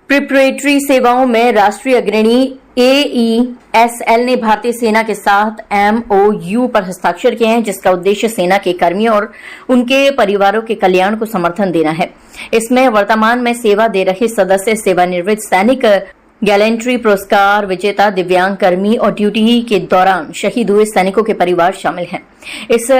Preparatory सेवाओं में राष्ट्रीय अग्रणी AESL ने भारतीय सेना के साथ MOU पर हस्ताक्षर किए हैं, जिसका उद्देश्य सेना के कर्मियों और उनके परिवारों के कल्याण को समर्थन देना है। इसमें वर्तमान में सेवा दे रहे सदस्य, सेवानिवृत्त सैनिक, गैलेंट्री पुरस्कार विजेता, दिव्यांग कर्मी और ड्यूटी के दौरान शहीद हुए सैनिकों के परिवार शामिल हैं। इस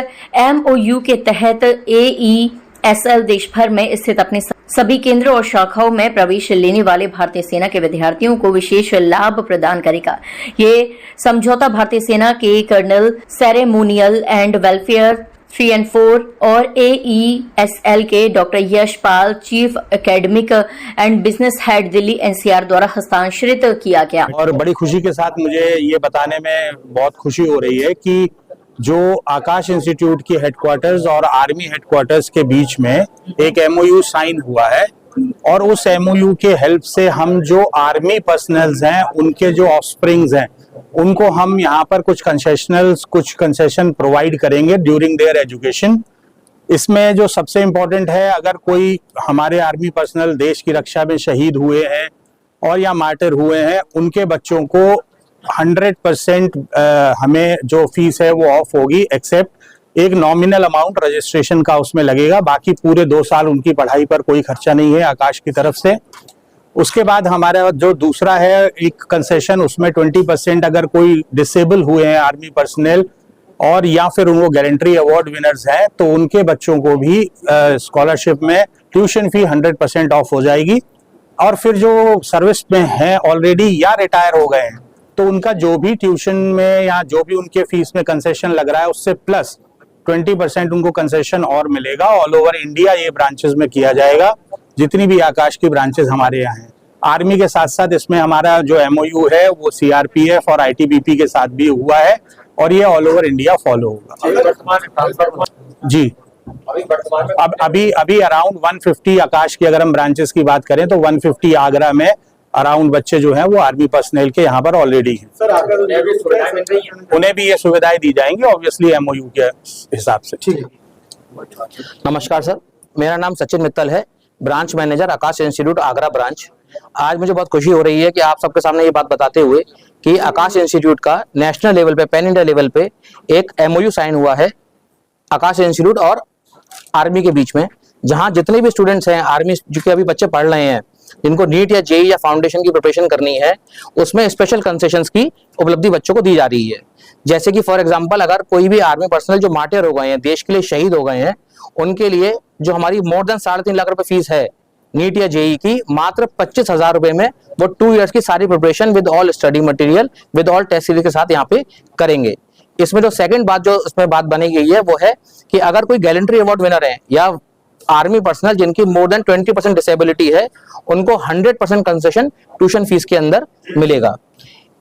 MOU के तहत AESL देश भर में स्थित अपने सभी केंद्रों और शाखाओं में प्रवेश लेने वाले भारतीय सेना के विद्यार्थियों को विशेष लाभ प्रदान करेगा। ये समझौता भारतीय सेना के कर्नल, सेरेमोनियल एंड वेलफेयर 3 और 4 और AESL के doctor Yashpal, chief academic and business head, Delhi NCR द्वारा हस्ताक्षरित किया गया। और बड़ी खुशी के साथ मुझे ये बताने में बहुत खुशी हो रही है कि जो आकाश इंस्टीट्यूट की हेडक्वार्टर्स और आर्मी हेडक्वार्टर्स के बीच में एक MOU साइन हुआ है, और उस MOU के हेल्प से हम जो आर्मी पर्सनल्स हैं, उनके जो ऑफस्प्रिंग्स हैं, उनको हम यहाँ पर कुछ कंसेशन प्रोवाइड करेंगे ड्यूरिंग देयर एजुकेशन। इसमें जो सबसे इम्पोर्टेंट है, अगर कोई हमारे आर्मी पर्सनल देश की रक्षा में शहीद हुए हैं और या मार्टर हुए हैं, उनके बच्चों को 100% हमें जो फीस है वो ऑफ होगी, एक्सेप्ट एक नॉमिनल अमाउंट रजिस्ट्रेशन का उसमें लगेगा। बाकी पूरे 2 साल उनकी पढ़ाई पर कोई खर्चा नहीं है आकाश की तरफ से। उसके बाद हमारा जो दूसरा है एक कंसेशन, उसमें 20% अगर कोई डिसेबल हुए हैं आर्मी पर्सनल और या फिर उनको गैलेंट्री अवार्ड विनर्स हैं, तो उनके बच्चों को भी स्कॉलरशिप में ट्यूशन फी 100% ऑफ हो जाएगी। और फिर जो सर्विस में हैं ऑलरेडी या रिटायर हो गए हैं, तो उनका जो भी ट्यूशन में या जो भी उनके फीस में कंसेशन लग रहा है, उससे प्लस 20% उनको कंसेशन और मिलेगा। ऑल ओवर इंडिया ये ब्रांचेस में किया जाएगा, जितनी भी आकाश की ब्रांचेस हमारे यहाँ हैं। आर्मी के साथ साथ इसमें हमारा जो MOU है वो CRPF और ITBP के साथ भी हुआ है, और ये ऑल ओवर इंडिया फॉलो होगा। जी, अब अभी अराउंड 150 आकाश की अगर हम ब्रांचेस की बात करें तो 150 आगरा में अराउंड बच्चे जो हैं वो आर्मी पर्सनल के यहाँ पर ऑलरेडी हैं। सर, उन्हें भी ये सुविधाएं दी जाएंगी ऑब्वियसली MOU के हिसाब से। ठीक है। नमस्कार सर, मेरा नाम सचिन मित्तल है, ब्रांच मैनेजर आकाश इंस्टीट्यूट आगरा ब्रांच। आज मुझे बहुत खुशी हो रही है कि आप सबके सामने ये बात बताते हुए कि आकाश इंस्टीट्यूट का नेशनल लेवल पे, पैन इंडिया लेवल पे एक MOU साइन हुआ है आकाश इंस्टीट्यूट और आर्मी के बीच में, जहां जितने भी स्टूडेंट्स हैं आर्मी जो अभी बच्चे पढ़ रहे हैं, जिनको नीट या JEE या फाउंडेशन की प्रिपरेशन करनी है, उसमें स्पेशल कंसेशंस की उपलब्धि बच्चों को दी जा रही है। जैसे कि फॉर एग्जांपल, अगर कोई भी आर्मी पर्सनल जो मार्टियर हो गए हैं, देश के लिए शहीद हो गए हैं, उनके लिए जो हमारी मोर देन 3.5 लाख रुपए फीस है नीट या JEE की, मात्र 25,000 रुपए में वो 2 इयर्स की सारी preparation with all study material, with all test series के साथ यहाँ पे करेंगे। इसमें जो सेकंड बात जो इसमें बात बनी गई है वो है कि अगर कोई गैलेंट्री अवार्ड विनर है या आर्मी पर्सनल जिनकी मोर देन 20% डिसेबिलिटी है, उनको 100% कंसेशन ट्यूशन फीस के अंदर मिलेगा।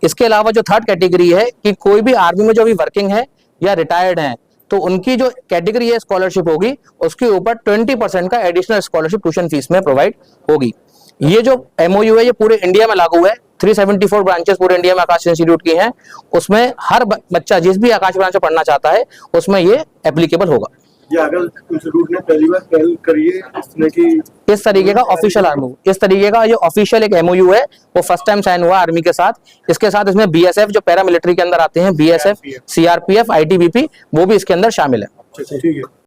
इसके अलावा जो थर्ड कैटेगरी है कि कोई भी आर्मी में जो अभी वर्किंग है या रिटायर्ड है, तो उनकी जो कैटेगरी है स्कॉलरशिप होगी, उसके ऊपर 20% का एडिशनल स्कॉलरशिप ट्यूशन फीस में प्रोवाइड होगी। ये जो MOU है ये पूरे इंडिया में लागू है। 374 ब्रांचेस पूरे इंडिया में आकाश इंस्टीट्यूट की हैं। उसमें हर बच्चा जिस भी आकाश ब्रांच में पढ़ना चाहता है उसमें ये एप्लीकेबल होगा। अगर इंस्टीट्यूट ने पहली बार पहल करी है इस तरीके का ऑफिशियल इस तरीके का ये ऑफिशियल एक MOU है, वो फर्स्ट टाइम साइन हुआ आर्मी के साथ। इसके साथ इसमें BSF जो पैरामिलिट्री के अंदर आते हैं, BSF, CRPF, ITBP, वो भी इसके अंदर शामिल है। ठीक है।